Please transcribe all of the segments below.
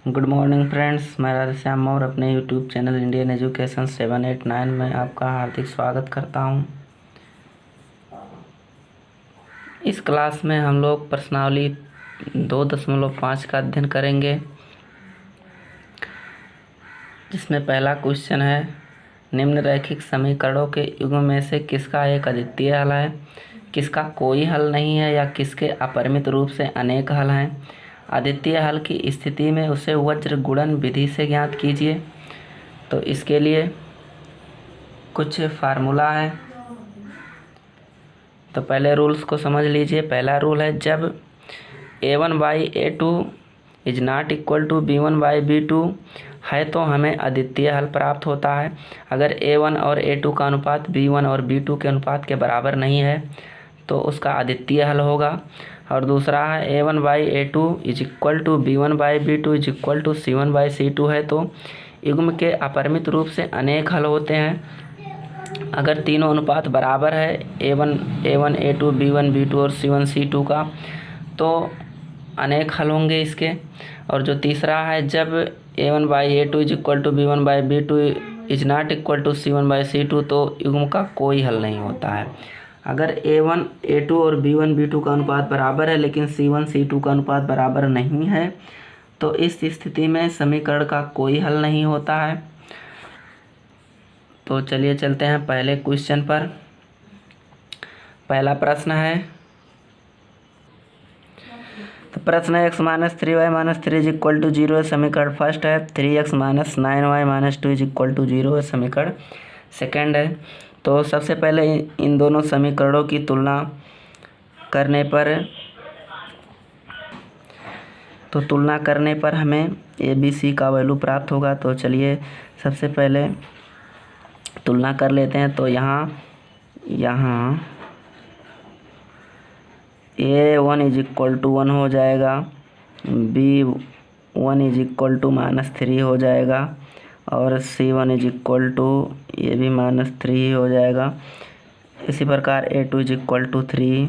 Good morning friends, मैं राधेश्याम मौर्य अपने YouTube channel Indian education 789 में आपका हार्दिक स्वागत करता हूं। इस क्लास में हम लोग प्रश्नावली 2.5 का अध्ययन करेंगे, जिसमें पहला क्वेश्चन है, निम्नरेखिक समीकरणों के युग्म में से किसका एक अद्वितीय हल है, किसका कोई हल नहीं है या किसके अपरिमित रूप से अनेक हल हैं। अद्वितीय हल की स्थिति में उसे वज्र गुणन विधि से ज्ञात कीजिए। तो इसके लिए कुछ फार्मूला है, तो पहले रूल्स को समझ लीजिए। पहला रूल है, जब a1/a2 is not equal to b1/b2 है तो हमें अद्वितीय हल प्राप्त होता है। अगर a1 और a2 का अनुपात b1 और b2 के अनुपात के बराबर नहीं है तो उसका अद्वितीय हल होगा। और दूसरा है, a1/a2 is equal to b1/b2 is equal to c1/c2 है तो युग्म के अपरिमित रूप से अनेक हल होते हैं। अगर तीनों अनुपात बराबर है, a1, a2, b1, b2 और c1, c2 का, तो अनेक हल होंगे इसके। और जो तीसरा है, जब a1/a2 is equal to b1/b2 is not equal to c1/c2 तो युग्म का कोई हल नहीं होता है। अगर a1, a2 और b1, b2 का अनुपात बराबर है लेकिन c1, c2 का अनुपात बराबर नहीं है तो इस स्थिति में समीकरण का कोई हल नहीं होता है। तो चलिए चलते हैं पहले क्वेश्चन पर। पहला प्रश्न है, तो प्रश्न है x-3y-3 इज इक्वल टू 0 समीकरण फर्स्ट है। 3x - 9y - 2 is equal to 0 है समीकरण सेकेंड है। तो सबसे पहले इन दोनों समीकरणों की तुलना करने पर हमें ए बी सी का वैल्यू प्राप्त होगा। तो चलिए सबसे पहले तुलना कर लेते हैं। तो यहाँ a1 इज इक्वल टू 1 हो जाएगा, b1 इज इक्वल टू -3 हो जाएगा और c1 इज इक्वल टू ये भी -3 ही हो जाएगा। इसी प्रकार a2 is equal to 3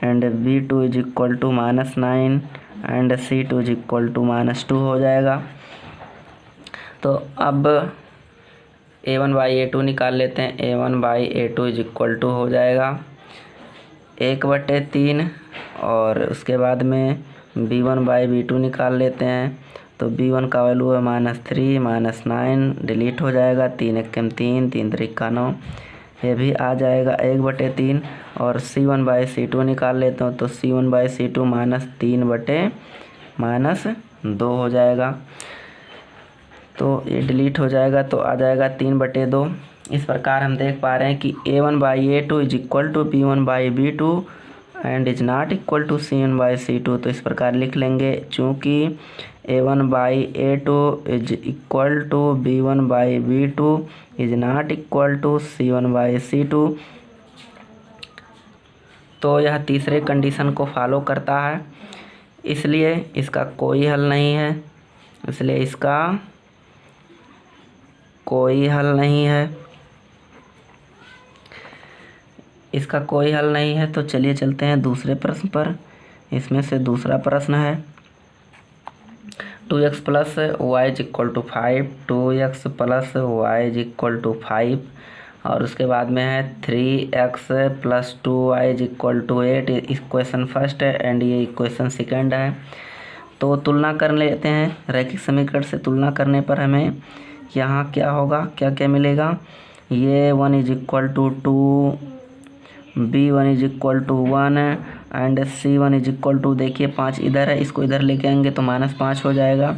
and b2 is equal to -9 and c2 is equal to -2 हो जाएगा। तो अब a1/a2 निकाल लेते हैं। a1/a2 इज इक्वल टू हो जाएगा 1/3 और उसके बाद में b1/b2 निकाल लेते हैं। तो b1 का वैल्यू है -3 -9 डिलीट हो जाएगा, 3 एकम 3 3 3 9 ये भी आ जाएगा 1/3। और c1/c2 निकाल लेते हो तो c1/c2 -3/-2 हो जाएगा। तो ये डिलीट हो जाएगा तो आ जाएगा 3/2। इस प्रकार हम देख पा रहे हैं कि a1/a2 is equal to b1/b2 and is not equal to c1/c2। तो इस प्रकार लिख लेंगे, चूँकि a1/a2 is equal to b1/b2 is not equal to c1/c2, तो यह तीसरे कंडीशन को फॉलो करता है, इसलिए इसका कोई हल नहीं है। इसका कोई हल नहीं है। तो चलिए चलते हैं दूसरे प्रश्न पर। इसमें से दूसरा प्रश्न है, 2x + y is equal to 5, 2x + y is equal to 5 और उसके बाद में है 3x + 2y is equal to 8। Equation first है एंड ये इक्वेशन सेकेंड है। तो तुलना कर लेते हैं। रैखिक समीकरण से तुलना करने पर हमें यहाँ क्या होगा, क्या क्या मिलेगा। ये 1 is equal to 2, b1 is equal to 1 and c1 is equal to, देखिए 5 इधर है, इसको इधर लेके आएंगे तो -5 हो जाएगा।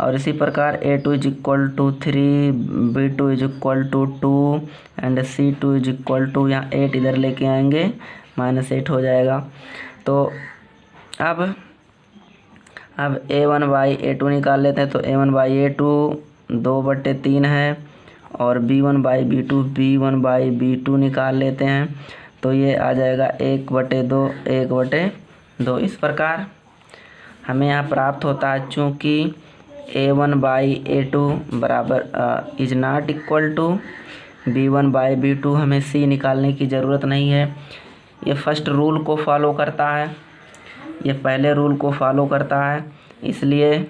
और इसी प्रकार a2 is equal to 3, b2 is equal to 2 and c2 is equal to, यहाँ 8 इधर लेके आएंगे -8 हो जाएगा। तो अब a1/a2 निकाल लेते हैं। तो a1/a2 2/3 है और b1/b2 निकाल लेते हैं। तो ये आ जाएगा 1/2 1/2। इस प्रकार हमें यहाँ प्राप्त होता है, चूँकि a1/a2 बराबर is not equal to b1/b2, हमें c निकालने की ज़रूरत नहीं है। ये फर्स्ट रूल को फॉलो करता है, ये पहले रूल को फॉलो करता है, इसलिए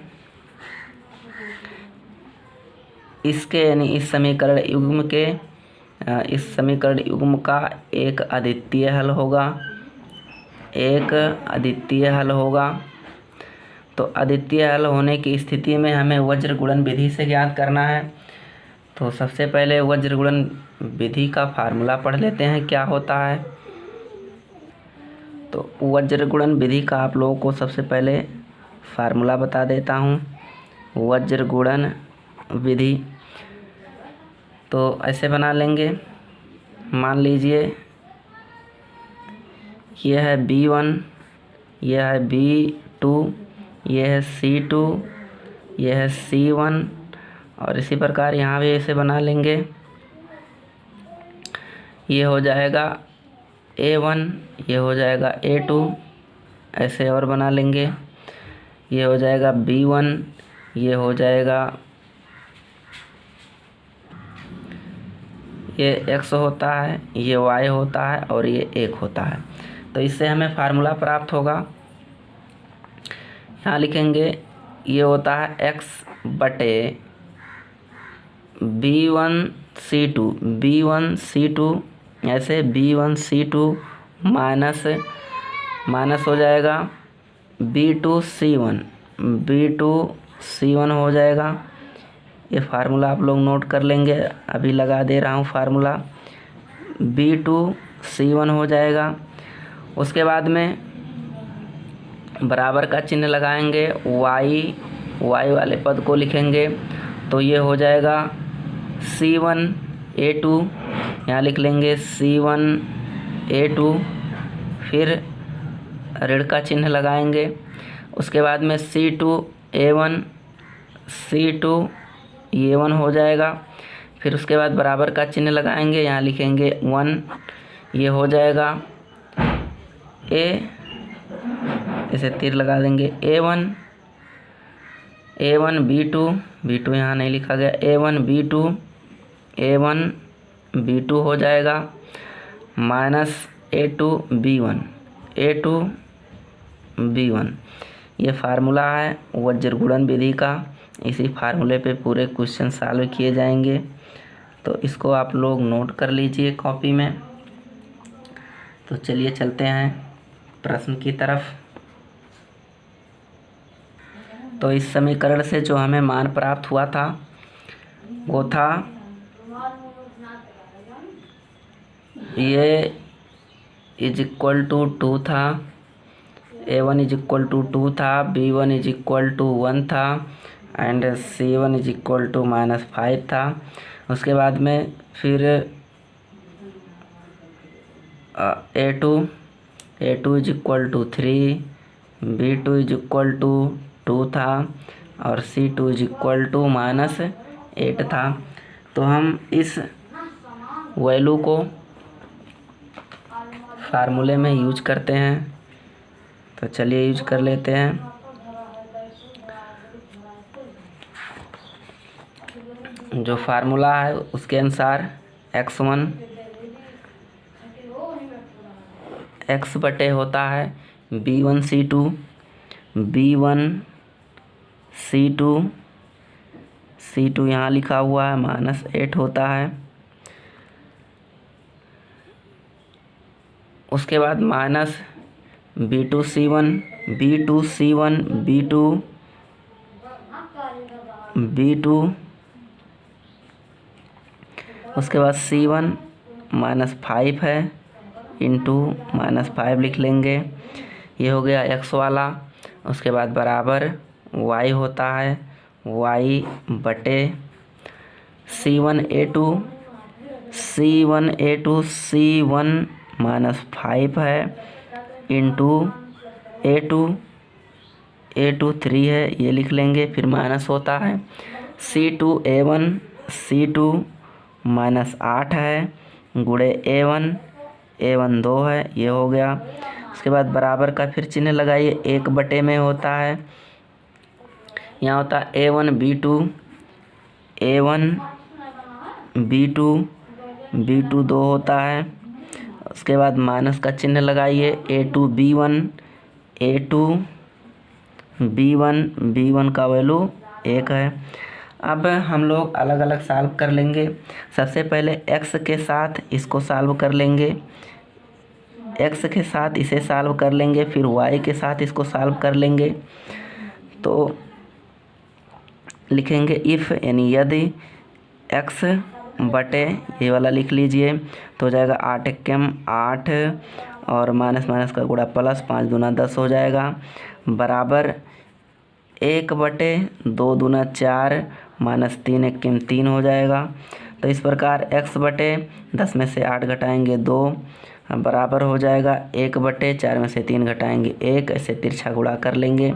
इसके यानी इस समीकरण युग्म का एक अद्वितीय हल होगा, तो अद्वितीय हल होने की स्थिति में हमें वज्र गुणन विधि से ज्ञात करना है। तो सबसे पहले वज्र गुणन विधि का फार्मूला पढ़ लेते हैं क्या होता है। तो वज्र गुणन विधि का आप लोगों को सबसे पहले फार्मूला बता देता हूँ। वज्र गुणन विधि तो ऐसे बना लेंगे, मान लीजिए यह है B1, यह है B2, यह है C2, यह है C1 और इसी प्रकार यहाँ भी ऐसे बना लेंगे। ये हो जाएगा A1, ये हो जाएगा A2, ऐसे और बना लेंगे। ये हो जाएगा B1, ये हो जाएगा, ये x होता है, ये y होता है और ये 1 होता है। तो इससे हमें फार्मूला प्राप्त होगा। यहाँ लिखेंगे ये होता है x बटे B1C2 ऐसे B1C2 माइनस हो जाएगा B2C1 हो जाएगा। ये फार्मूला आप लोग नोट कर लेंगे, अभी लगा दे रहा हूँ फार्मूला। B2C1 हो जाएगा। उसके बाद में बराबर का चिन्ह लगाएंगे, y वाले पद को लिखेंगे तो ये हो जाएगा C1A2, यहाँ लिख लेंगे C1A2, फिर ऋण का चिन्ह लगाएंगे। उसके बाद में C2A1 A1 हो जाएगा। फिर उसके बाद बराबर का चिन्ह लगाएंगे, यहाँ लिखेंगे 1, ये हो जाएगा A, इसे तीर लगा देंगे A1 B2 यहाँ नहीं लिखा गया, A1 B2 हो जाएगा माइनस A2 B1 ये फार्मूला है वज्र गुणन विधि का। इसी फार्मूले पे पूरे क्वेश्चन सॉल्व किए जाएंगे, तो इसको आप लोग नोट कर लीजिए कॉपी में। तो चलिए चलते हैं प्रश्न की तरफ। तो इस समीकरण से जो हमें मान प्राप्त हुआ था वो था ये = 2 था, A1 = 2 था, B1 = 1 था एंड C1 = -5 था। उसके बाद में फिर A2 = 3, B2 = 2 था और C2 = -8 था। तो हम इस वैल्यू को फार्मूले में यूज करते हैं। तो चलिए यूज कर लेते हैं। जो फार्मूला है उसके अनुसार x1 x बटे होता है B1C2 यहाँ लिखा हुआ है -8 होता है। उसके बाद माइनस B2C1 उसके बाद C1 -5 है इंटू -5 लिख लेंगे, ये हो गया x वाला। उसके बाद बराबर y होता है y बटे C1A2 C1 -5 है इंटू A2 3 है, ये लिख लेंगे, फिर माइनस होता है C2 -8 है गुणे A1 2 है, ये हो गया। उसके बाद बराबर का फिर चिन्ह लगाइए, 1 बटे में होता है, यहाँ होता है A1 B2 2 होता है। उसके बाद माइनस का चिन्ह लगाइए, A2 B1 का वैल्यू 1 है। अब हम लोग अलग अलग सॉल्व कर लेंगे। सबसे पहले x के साथ इसको सॉल्व कर लेंगे, x के साथ इसे सॉल्व कर लेंगे, फिर y के साथ इसको सॉल्व कर लेंगे। तो लिखेंगे इफ़, यानी यदि x बटे, ये वाला लिख लीजिए, तो हो जाएगा 8 एकम 8 और माइनस माइनस का गुणा प्लस, 5 दूना 10 हो जाएगा, बराबर 1 बटे 2 दूना 4 माइनस 3 एकम 3 हो जाएगा। तो इस प्रकार x बटे 10 में से 8 घटाएंगे 2 बराबर हो जाएगा 1 बटे 4 में से 3 घटाएंगे 1, ऐसे तिरछा गुणा कर लेंगे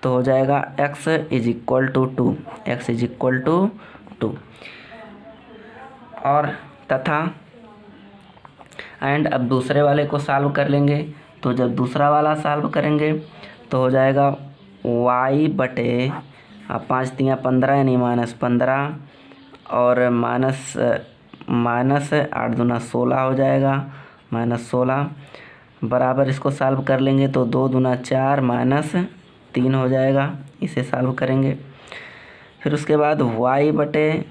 तो हो जाएगा x is equal to 2, x is equal to 2। और तथा एंड अब दूसरे वाले को सॉल्व कर लेंगे। तो जब दूसरा वाला सॉल्व करेंगे तो हो जाएगा y बटे 5 तियाँ 15 यानी माइनस 15 और माइनस 8 दूना 16 हो जाएगा, माइनस 16 बराबर इसको सॉल्व कर लेंगे तो 2 दूना 4 माइनस 3 हो जाएगा, इसे सॉल्व करेंगे। फिर उसके बाद y बटे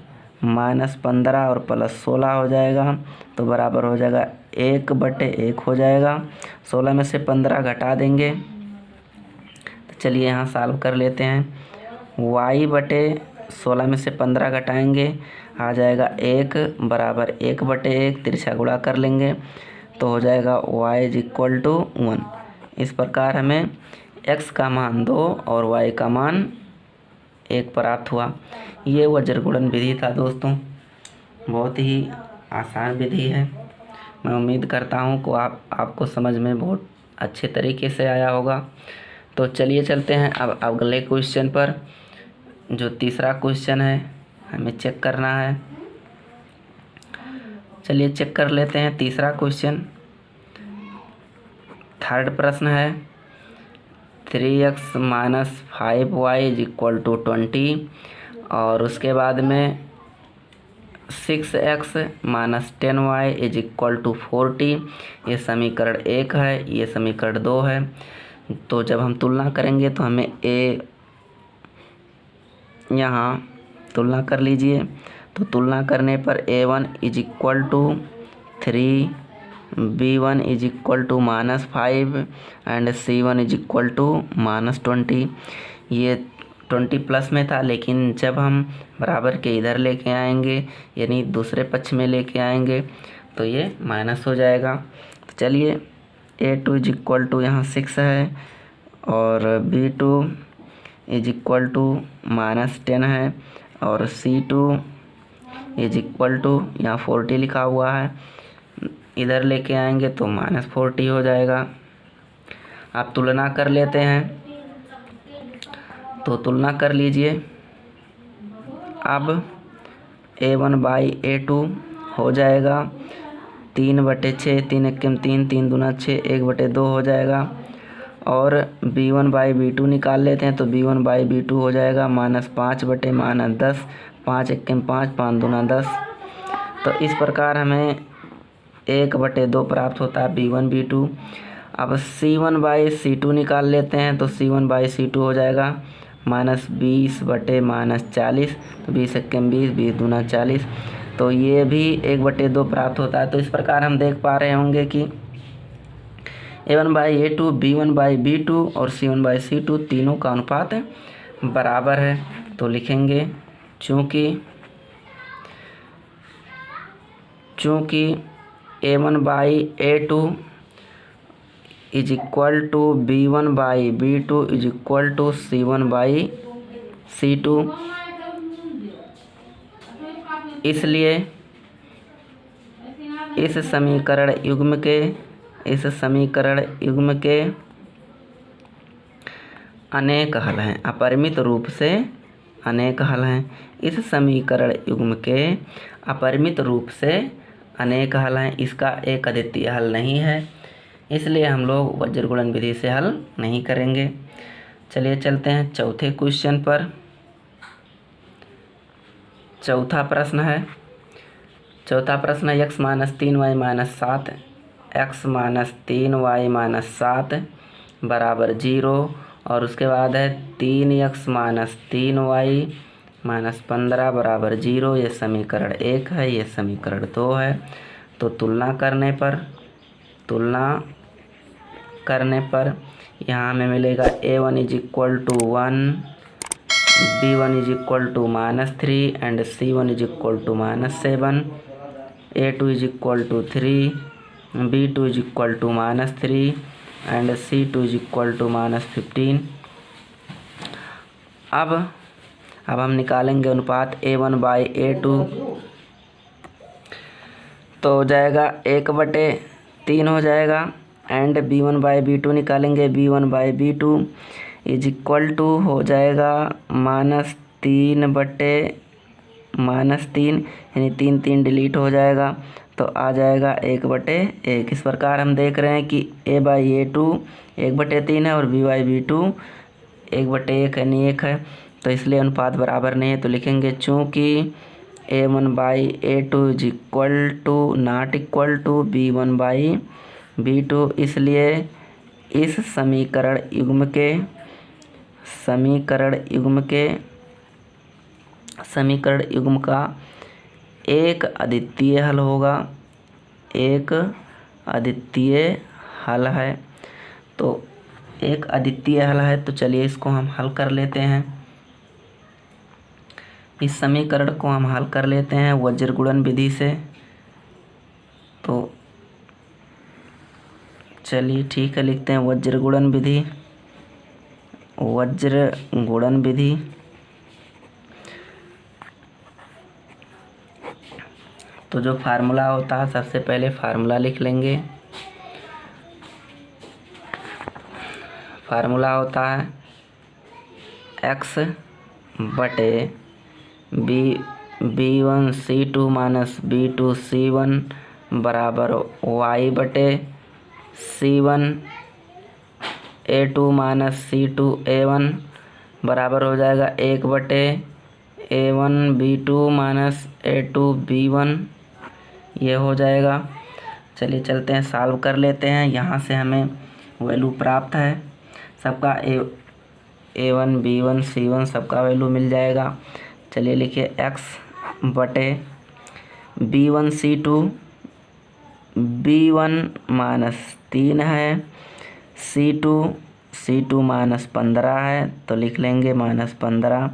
माइनस 15 और प्लस 16 हो जाएगा तो बराबर हो जाएगा 1 बटे 1 हो जाएगा। 16 में से 15 घटा देंगे तो चलिए यहाँ सॉल्व कर लेते हैं। y बटे 16 में से 15 घटाएंगे, आ जाएगा 1 बराबर 1 बटे 1, तिरछा गुणा कर लेंगे तो हो जाएगा y इज इक्वल टू 1। इस प्रकार हमें x का मान 2 और y का मान 1 प्राप्त हुआ। ये वज्रगुणन विधि था दोस्तों, बहुत ही आसान विधि है। मैं उम्मीद करता हूँ कि आपको समझ में बहुत अच्छे तरीके से आया होगा। तो चलिए चलते हैं अब अगले क्वेश्चन पर, जो तीसरा क्वेश्चन है हमें चेक करना है। चलिए चेक कर लेते हैं तीसरा क्वेश्चन। थर्ड प्रश्न है 3x minus 5y is equal to 20 और उसके बाद में 6x minus 10y is equal to 40। ये समीकरण 1 है, ये समीकरण 2 है। तो जब हम तुलना करेंगे तो हमें यहाँ तुलना कर लीजिए। तो तुलना करने पर a1 is equal to 3, b1 is equal to minus 5 and c1 is equal to minus 20। ये 20 प्लस में था, लेकिन जब हम बराबर के इधर लेके आएंगे यानी दूसरे पक्ष में लेके आएंगे तो ये माइनस हो जाएगा। तो चलिए a2 इज इक्वल टू यहाँ 6 है और b2 is equal to minus 10 है और c2 इज इक्वल टू यहाँ 40 लिखा हुआ है, इधर लेके आएंगे तो माइनस 40 हो जाएगा। आप तुलना कर लेते हैं, तो तुलना कर लीजिए। अब a1 बाई a2 हो जाएगा 3/6, 3 एकम 3, 3 दूना 6, 1/2 हो जाएगा। और b1 बाई b2 निकाल लेते हैं तो b1 बाई b2 हो जाएगा माइनस 5 बटे माइनस 10, 5 एकम 5, 5 दूना 10। तो इस प्रकार हमें 1/2 प्राप्त होता है b1 b2। अब c1 बाई c2 निकाल लेते हैं तो c1 बाई c2 हो जाएगा माइनस 20 बटे माइनस 40, तो 20 एकम 20, 20 दूना 40। तो ये भी 1/2 प्राप्त होता है। तो इस प्रकार हम देख पा रहे होंगे कि a1 by a2, b1 by b2 और c1 बाई c2 तीनों का अनुपात बराबर है। तो लिखेंगे चूँकि a1 by a2 is equal to b1 by b2 is equal to c1 by c2, इसलिए इस समीकरण युग्म के अनेक हल हैं, अपरिमित रूप से अनेक हल हैं। इस समीकरण युग्म के अपरिमित रूप से अनेक हल हैं, इसका एक अद्वितीय हल नहीं है, इसलिए हम लोग वज्रगुणन विधि से हल नहीं करेंगे। चलिए चलते हैं चौथे क्वेश्चन पर। चौथा प्रश्न है x minus 3y minus 7, x minus 3y minus 7 बराबर 0 और उसके बाद है 3x माइनस 3y -15 बराबर 0। ये समीकरण 1 है, ये समीकरण 2 है। तो तुलना करने पर यहाँ हमें मिलेगा a1 is equal to 1, b1 is equal to -3 and c1 is equal to -7, a2 is equal to 3, b2 is equal to -3 and c2 is equal to -15। अब हम निकालेंगे अनुपात a1/a2, तो हो जाएगा 1/3 हो जाएगा। एंड b1/b2 निकालेंगे, b1/b2 इज इक्वल टू हो जाएगा -3 यानी 3 डिलीट हो जाएगा, तो आ जाएगा 1/1। इस प्रकार हम देख रहे हैं कि a/a2 1/3 है और b/b2 1/1 यानी 1 है, तो इसलिए अनुपात बराबर नहीं है। तो लिखेंगे चूँकि a1/a2 is equal to not equal to b1/b2, इसलिए इस समीकरण युग्म का एक अद्वितीय हल होगा, एक अद्वितीय हल है। तो एक अद्वितीय हल है, तो चलिए इसको हम हल कर लेते हैं। इस समीकरण को हम हल कर लेते हैं वज्र गुणन विधि से। तो चलिए ठीक है, लिखते हैं वज्र गुणन विधि। तो जो फार्मूला होता है, सबसे पहले फार्मूला लिख लेंगे। फार्मूला होता है x/b1c2 माइनस b2c1 बराबर y/c1 a2 minus c2 a1 बराबर हो जाएगा 1/a1 b2 minus a2 b1, ये हो जाएगा। चलिए चलते हैं, सॉल्व कर लेते हैं। यहाँ से हमें वैल्यू प्राप्त है, सबका a1 b1 c1 सबका वैल्यू मिल जाएगा। चलिए लिखिए x/b1 c2, b1 -3 है, c2 -15 है, तो लिख लेंगे -15,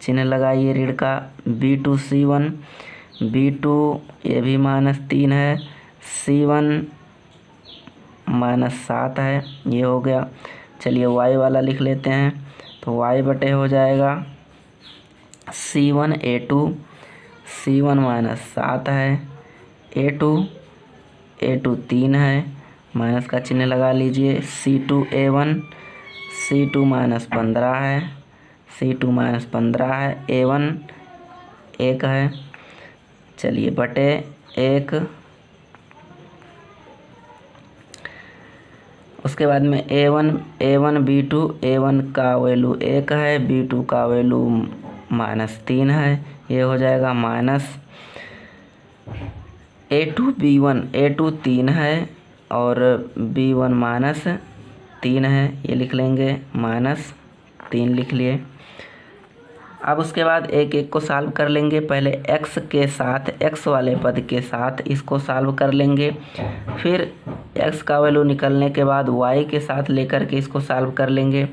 चिन्ह लगाइए ऋण का। b2 c1, b2 ये भी -3 है, c1 -7 है, ये हो गया। चलिए y वाला लिख लेते हैं, तो y/, हो जाएगा c1 a2, c1 -7 है, a2 3 है, माइनस का चिन्ह लगा लीजिए। c2 a1, c2 -15 है, c2 -15 है, a1 1 है। चलिए बटे 1, उसके बाद में a1 b2, a1 का वैल्यू 1 है, b2 का वैल्यू -3 है, ये हो जाएगा माइनस a2 b1, a2 3 है और b1 -3 है, ये लिख लेंगे -3 लिख लिए। अब उसके बाद एक एक को सॉल्व कर लेंगे। पहले x के साथ, x वाले पद के साथ इसको सॉल्व कर लेंगे, फिर x का वैल्यू निकलने के बाद y के साथ लेकर के इसको सॉल्व कर लेंगे।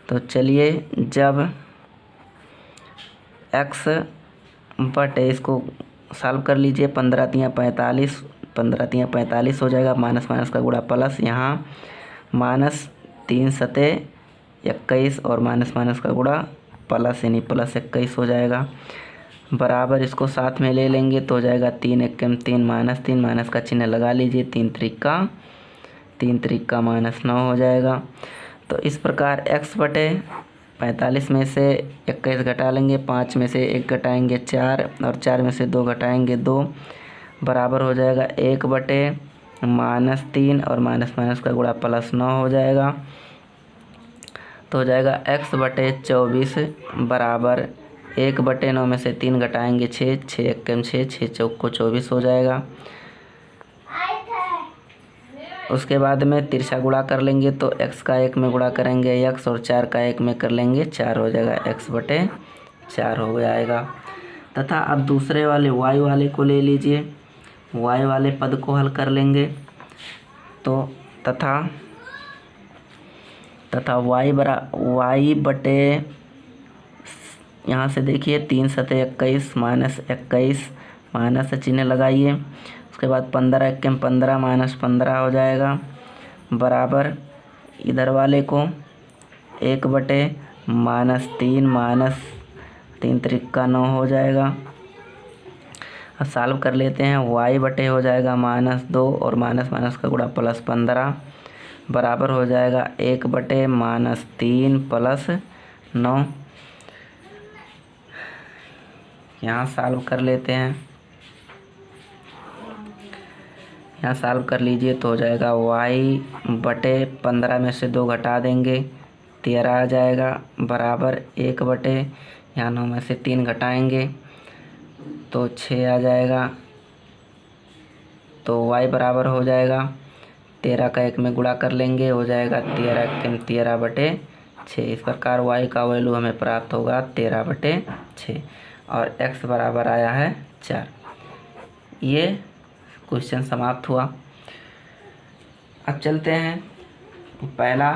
तो चलिए, जब x बटे इसको सॉल्व कर लीजिए, 15×3 = 45 हो जाएगा, माइनस माइनस का गुणा प्लस, यहाँ -3 × 21 और माइनस माइनस का गुणा प्लस यानी +21 हो जाएगा। बराबर इसको साथ में ले लेंगे तो हो जाएगा 3 × 1 = 3, -3, माइनस का चिन्ह लगा लीजिए, 3 त्रिका -9 हो जाएगा। तो इस प्रकार x/45 में से 21 घटा लेंगे, 5 में से 1 घटाएंगे 4 और 4 में से 2 घटाएंगे 2, बराबर हो जाएगा 1/-3 और माइनस माइनस का गुणा +9 हो जाएगा। तो हो जाएगा x/24 बराबर 1/9 में से 3 घटाएंगे 6, 6 × 1 = 6, 6 × 4 = 24 हो जाएगा। उसके बाद में तिरछा गुणा कर लेंगे, तो x का 1 में गुणा करेंगे x और 4 का 1 में कर लेंगे 4, हो जाएगा x/4। 4 हो जाएगा। तथा अब दूसरे वाले y वाले को ले लीजिए, y वाले पद को हल कर लेंगे तो तथा y बटे, यहाँ से देखिए 3 सते 21 माइनस 21 माइनस चिन्ह लगाइए, उसके बाद 15 एकम 15 माइनस 15 हो जाएगा, बराबर इधर वाले को 1 बटे माइनस 3 माइनस 3 त्रिका 9 हो जाएगा। अब सॉल्व कर लेते हैं, y बटे हो जाएगा -2 और माइनस माइनस का गुणा प्लस 15 बराबर हो जाएगा 1 बटे -3 प्लस 9। यहाँ सॉल्व कर लेते हैं, यहाँ सॉल्व कर लीजिए तो हो जाएगा y बटे 15 में से 2 घटा देंगे 13 आ जाएगा, बराबर 1 बटे, यहाँ 9 में से 3 घटाएंगे तो 6 आ जाएगा। तो y बराबर हो जाएगा 13 का 1 में गुणा कर लेंगे, हो जाएगा 13 एकम 13 बटे 6। इस प्रकार y का वैल्यू हमें प्राप्त होगा 13 बटे 6 और x बराबर आया है 4। ये क्वेश्चन समाप्त हुआ। अब चलते हैं, पहला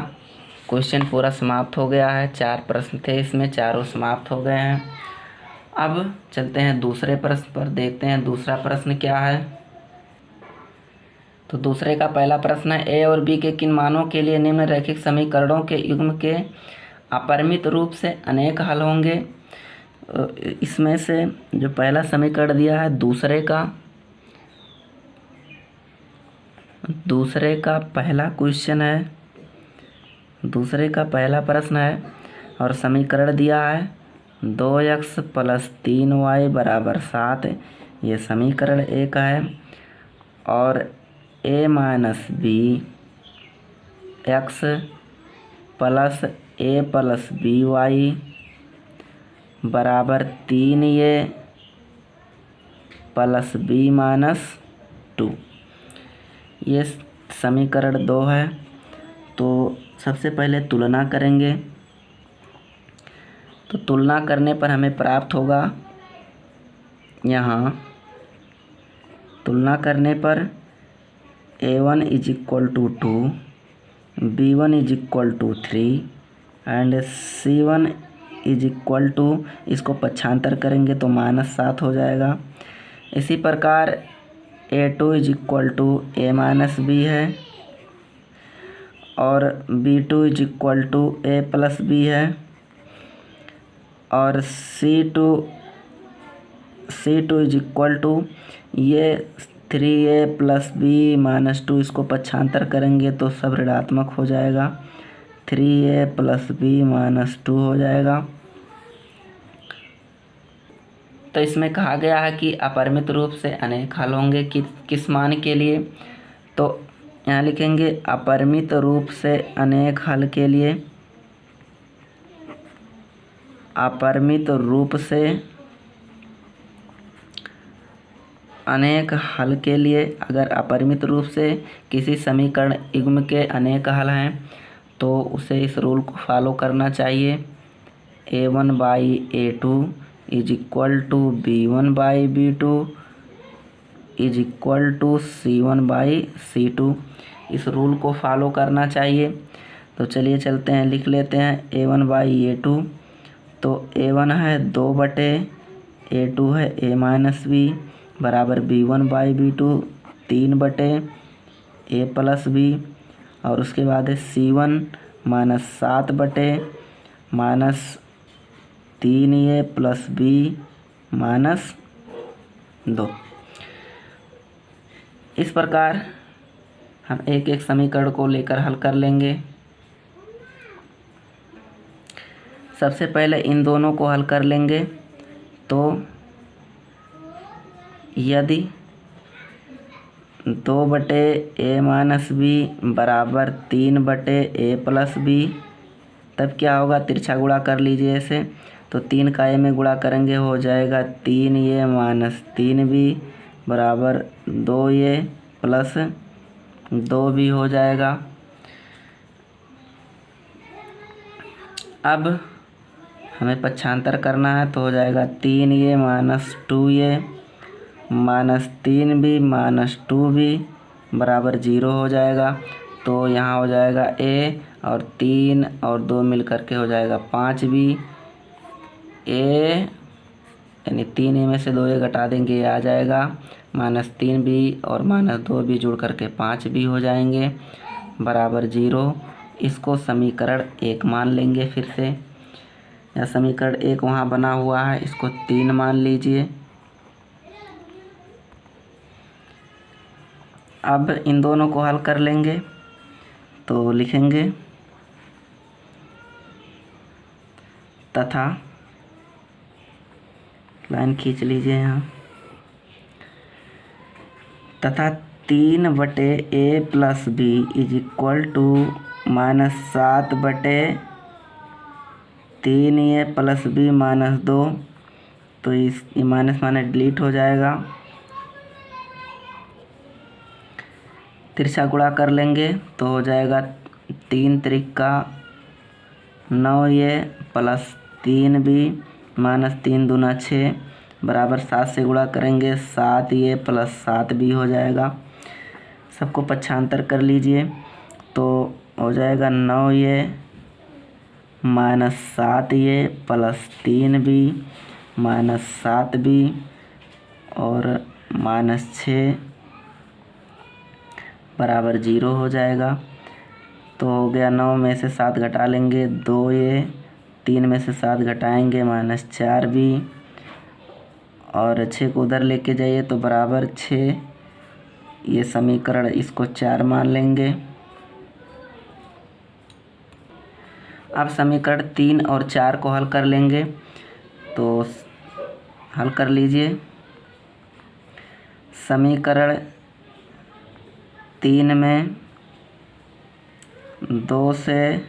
क्वेश्चन पूरा समाप्त हो गया है, 4 प्रश्न थे इसमें, चारों समाप्त हो गए हैं। अब चलते हैं दूसरे प्रश्न पर, देखते हैं दूसरा प्रश्न क्या है। तो दूसरे का पहला प्रश्न है, ए और बी के किन मानों के लिए निम्नलिखित समीकरणों के युग्म के अपरिमित रूप से अनेक हल होंगे। इसमें से जो पहला समीकरण दिया है दूसरे का पहला क्वेश्चन है, दूसरे का पहला प्रश्न है और समीकरण दिया है 2x + 3y = 7। ये समीकरण 1 है और a - b x + a + by बराबर 3a + b - 2, ये समीकरण 2 है। तो सबसे पहले तुलना करेंगे, तो तुलना करने पर हमें प्राप्त होगा, यहाँ तुलना करने पर a1 = 2, b1 = 3 एंड c1 = इसको पक्षांतर करेंगे तो -7 हो जाएगा। इसी प्रकार a2 = a - b है और b2 = a + b है और c2 = ये 3a + b - 2, इसको पक्षांतर करेंगे तो सब ऋणात्मक हो जाएगा, 3a + b - 2 हो जाएगा। तो इसमें कहा गया है कि अपरिमित रूप से अनेक हल होंगे किस मान के लिए। तो यहाँ लिखेंगे अपरिमित रूप से अनेक हल के लिए, अपरिमित रूप से अनेक हल के लिए अगर अपरिमित रूप से किसी समीकरण युग्म के अनेक हल हैं तो उसे इस रूल को फॉलो करना चाहिए, a1/a2 = b1/b2 = c1/c2, इस रूल को फॉलो करना चाहिए। तो चलिए चलते हैं, लिख लेते हैं a1/a2। तो a1 है 2 बटे, a2 है a - b बराबर b1/b2 3 बटे a + b और उसके बाद है c1 -7 बटे -3a + b - 2। इस प्रकार हम एक एक समीकरण को लेकर हल कर लेंगे। सबसे पहले इन दोनों को हल कर लेंगे। तो यदि 2 बटे a - b बराबर 3 बटे a + b, तब क्या होगा, तिरछा गुणा कर लीजिए इसे। तो 3 का a में गुणा करेंगे, हो जाएगा 3a - 3b बराबर 2a + 2b हो जाएगा। अब हमें पक्षांतर करना है तो हो जाएगा 3a minus 2a minus 3b minus 2b बराबर 0 हो जाएगा। तो यहाँ हो जाएगा a और 3 और 2 मिल करके हो जाएगा 5b। a यानी 3a में से 2a घटा देंगे, आ जाएगा माइनस 3b और माइनस 2b जुड़ करके 5b हो जाएंगे बराबर 0। इसको समीकरण 1 मान लेंगे। फिर से यह समीकरण 1 वहाँ बना हुआ है, इसको 3 मान लीजिए। अब इन दोनों को हल कर लेंगे तो लिखेंगे तथा, लाइन खींच लीजिए यहाँ, तथा 3/a plus b is equal to minus 7/3a plus b minus 2। तो इस माइनस माइनस डिलीट हो जाएगा। तिरछा गुणा कर लेंगे तो हो जाएगा 3 Trika 9a plus 3b minus 3 दूना 6 बराबर 7 से गुणा करेंगे 7a प्लस 7b हो जाएगा। सबको पक्षांतर कर लीजिए तो हो जाएगा 9a minus 7a plus 3b minus 7b और माइनस 6 बराबर 0 हो जाएगा। तो हो गया 9 में से 7 घटा लेंगे 2a, 3 में से 7 घटाएंगे माइनस 4b और 6 को उधर लेके जाइए तो बराबर 6। ये समीकरण इसको 4 मान लेंगे। अब समीकरण 3 और 4 को हल कर लेंगे तो हल कर लीजिए। समीकरण 3 में 2 से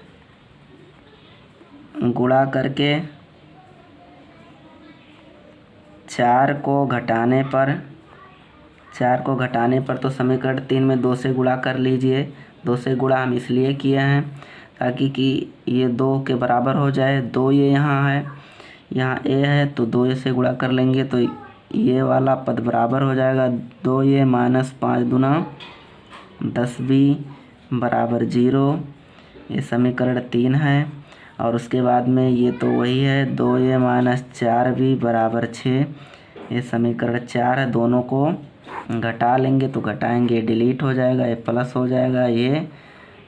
गुणा करके 4 को घटाने पर तो समीकरण 3 में 2 से गुणा कर लीजिए। 2 से गुणा हम इसलिए किए हैं ताकि कि ये 2 के बराबर हो जाए। 2 ये यहाँ है, यहाँ a है तो 2a से गुणा कर लेंगे तो ये वाला पद बराबर हो जाएगा 2a माइनस 5 दूना 10b बराबर 0। ये समीकरण 3 है। और उसके बाद में ये तो वही है 2a माइनस 4b बराबर 6। ये समीकरण 4 है। दोनों को घटा लेंगे तो घटाएंगे डिलीट हो जाएगा, ये प्लस हो जाएगा, ये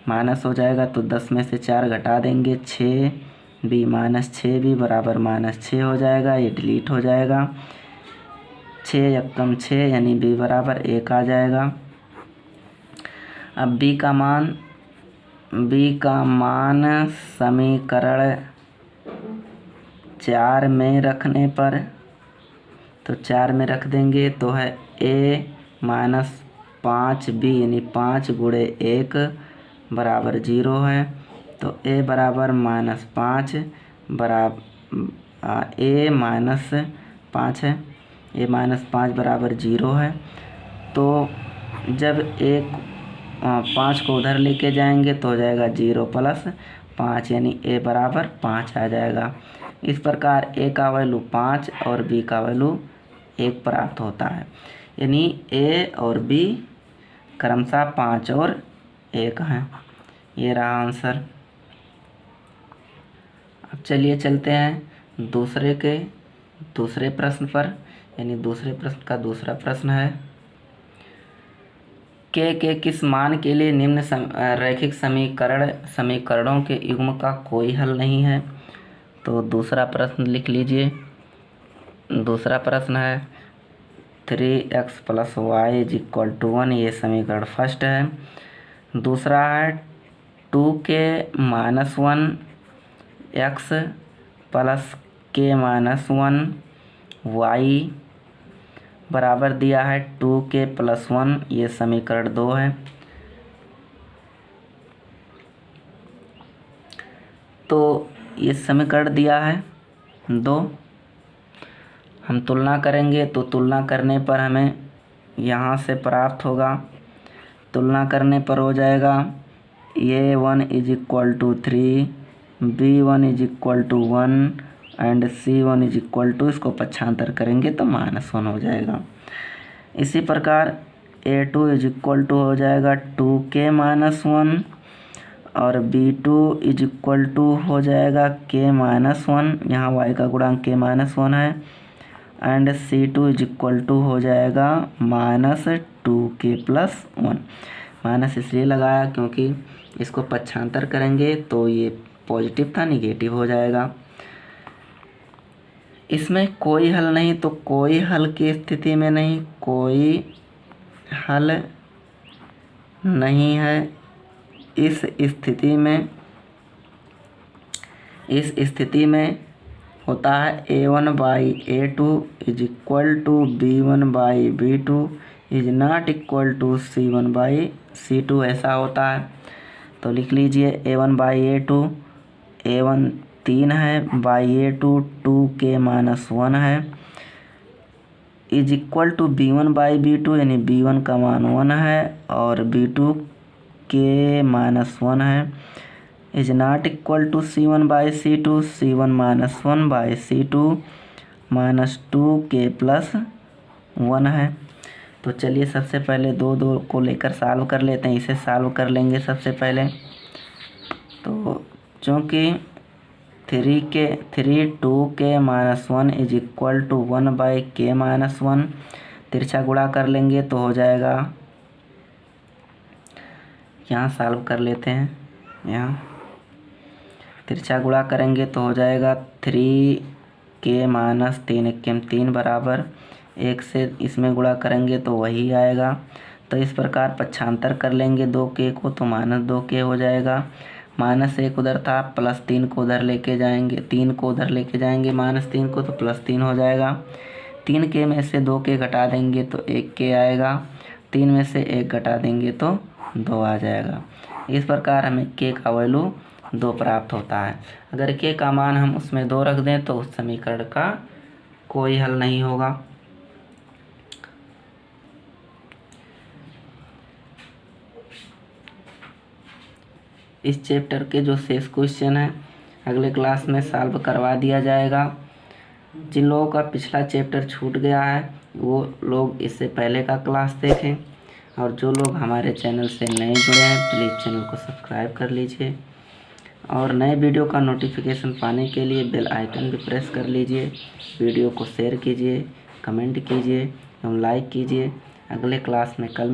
माइनस हो जाएगा। तो 10 में से 4 घटा देंगे 6b माइनस 6b बराबर माइनस 6 हो जाएगा, ये डिलीट हो जाएगा। 6 यक्कम 6 यानी b बराबर 1 आ जाएगा। अब b का मान समीकरण 4 में रखने पर तो 4 में रख देंगे तो है a माइनस 5b यानी 5 गुणे 1 बराबर 0 है। तो a बराबर माइनस 5 बराबर a माइनस 5 है, a माइनस 5 बराबर 0 है। तो जब 5 को उधर लेके जाएंगे तो हो जाएगा 0 प्लस 5 यानी a बराबर 5 आ जाएगा। इस प्रकार a का वैल्यू 5 और b का वैल्यू 1 प्राप्त होता है। यानी a और b क्रमशः 5 और 1 हैं। ये रहा आंसर। अब चलिए चलते हैं दूसरे प्रश्न पर। यानी दूसरे प्रश्न का दूसरा प्रश्न है के किस मान के लिए निम्न रैखिक समीकरणों के युग्म का कोई हल नहीं है। तो दूसरा प्रश्न लिख लीजिए। दूसरा प्रश्न है 3x plus y is equal to 1, ये समीकरण फर्स्ट है। दूसरा है 2k minus 1 x plus k minus 1 y बराबर दिया है 2k प्लस 1, ये समीकरण 2 है। तो ये समीकरण दिया है 2, हम तुलना करेंगे तो तुलना करने पर हमें यहाँ से प्राप्त होगा। तुलना करने पर हो जाएगा a1 is equal to 3, b1 is equal to 1 and C1 is equal to, इसको पक्षांतर करेंगे तो -1 हो जाएगा। इसी प्रकार A2 इज इक्वल टू हो जाएगा 2k-1 और B2 इज इक्वल टू हो जाएगा k-1, यहाँ y का गुणांक k-1 है, and C2 is equal to हो जाएगा -2k+1। माइनस इसलिए लगाया क्योंकि इसको पक्षांतर करेंगे तो ये पॉजिटिव था, निगेटिव हो जाएगा। इसमें कोई हल नहीं, तो कोई हल की स्थिति में नहीं, कोई हल नहीं है। इस स्थिति में होता है A1/A2 is equal to B1/B2 is not equal to C1/C2, ऐसा होता है। तो लिख लीजिए A1/A2, A1 3 है, A2 2k-1 है, इज इक्वल टू B1/B2 यानी B1 का मान 1 है और B2 k-1 है, is not equal to C1/C2, C1 -1/C2 -2k+1 है। तो चलिए सबसे पहले 2 को लेकर सॉल्व कर लेते हैं। इसे सॉल्व कर लेंगे सबसे पहले। तो चूँकि 2k-1 is equal to 1/k-1, तिरछा गुणा कर लेंगे तो हो जाएगा, यहाँ सॉल्व कर लेते हैं। यहाँ तिरछा गुणा करेंगे तो हो जाएगा 3k-3 बराबर 1 से इसमें गुणा करेंगे तो वही आएगा। तो इस प्रकार पक्षांतर कर लेंगे 2k को तो -2k हो जाएगा। -1 उधर था, +3 को उधर लेके जाएंगे, 3 को उधर लेके जाएंगे -3 को, तो +3 हो जाएगा। 3k में से 2k घटा देंगे तो 1k आएगा, 3 में से 1 घटा देंगे तो 2 आ जाएगा। इस प्रकार हमें k का वैल्यू 2 प्राप्त होता है। अगर k का मान हम उसमें 2 रख दें तो उस समीकरण का कोई हल नहीं होगा। इस चैप्टर के जो शेष क्वेश्चन है अगले क्लास में सॉल्व करवा दिया जाएगा। जिन लोगों का पिछला चैप्टर छूट गया है वो लोग इससे पहले का क्लास देखें, और जो लोग हमारे चैनल से नए जुड़े हैं प्लीज़ चैनल को सब्सक्राइब कर लीजिए, और नए वीडियो का नोटिफिकेशन पाने के लिए बेल आइकन भी प्रेस कर लीजिए। वीडियो को शेयर कीजिए, कमेंट कीजिए एवं लाइक कीजिए। अगले क्लास में कल